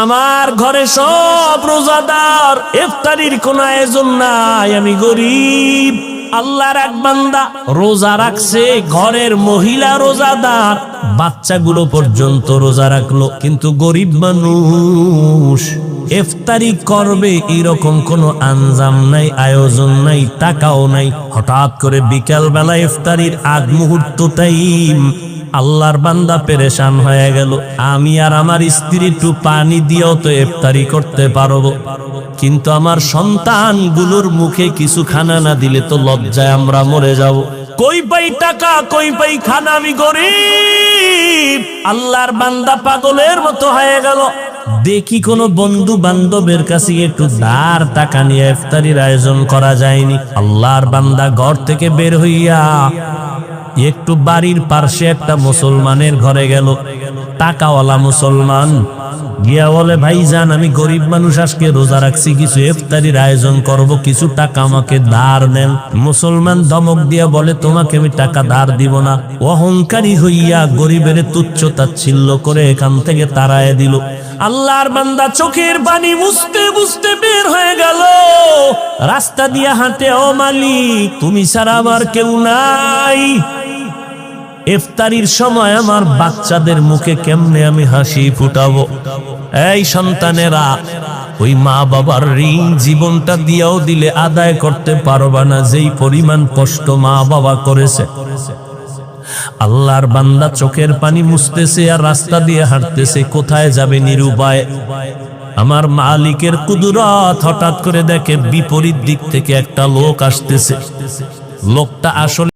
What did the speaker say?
আমার ঘরে সব রোজাদার, ইফতারির কোনো আয়োজন নাই, আমি গরিব। আল্লাহর এক বান্দা রোজা রাখছে, ঘরের মহিলা রোজাদার, বাচ্চাগুলো পর্যন্ত রোজা রাখলো, কিন্তু গরিব মানুষ ইফতারি করবে এরকম কোনো আঞ্জাম নাই, আয়োজন নাই, টাকাও নাই। হঠাৎ করে বিকাল বেলা ইফতারির আগ মুহূর্ত টাইম, আল্লাহর বান্দা পেরেশান হয়ে গেল। আমি আর আমার স্ত্রী একটু পানি দিয়েও তো ইফতারি করতে পারবো, কিন্তু আমার সন্তানগুলোর মুখে কিছু খানা না দিলে তো লজ্জায় আমরা মরে যাব। কই পাই টাকা, কই পাই খানা, আমি গরিব। আল্লাহর বান্দা পাগলের মতো হয়ে গেল। দেখি কোনো বন্ধু বান্ধবের কাছে একটু ধার টাকা নিয়ে ইফতারির আয়োজন করা যায়নি। আল্লাহর বান্দা ঘর থেকে বের হইয়া একটু বাড়ির পাশে একটা মুসলমানের ঘরে গেল, টাকাওয়ালা মুসলমান। গিয়া বলে, ভাইজান আমি গরিব মানুষ, আজকে রোজা রাখছি, কিছু ইফতারির আয়োজন করব, কিছু টাকা আমাকে ধার নেন। মুসলমান ধমক দিয়া বলে, তোমাকে আমি টাকা ধার দিব না। অহংকারী হইয়া গরিবের তুচ্ছ তাচ্ছিল্য করে এখান থেকে তাড়ায় দিল। আল্লাহর বান্দা চোখের পানি মুছতে মুছতে বের হয়ে গেল, রাস্তা দিয়া হাঁটে। ও মালিক, তুমি ছাড়া আমার কেউ নাই। ইফতারির সময় আমার বাচ্চাদের মুখে কেমনে আমি হাসি ফুটাবো? এই সন্তানেরা, ওই মা বাবার ঋণ জীবনটা দিয়েও দিলে আদায় করতে পারবা না, যেই পরিমাণ কষ্ট মা বাবা করেছে। আল্লাহর বান্দা চোখের পানি মুছতেছে আর রাস্তা দিয়ে হাঁটতেছে, কোথায় যাবে নিরুপায়। আমার মালিকের কুদরত, হঠাৎ করে দেখে বিপরীত দিক থেকে একটা লোক আসতেছে। লোকটা আসলে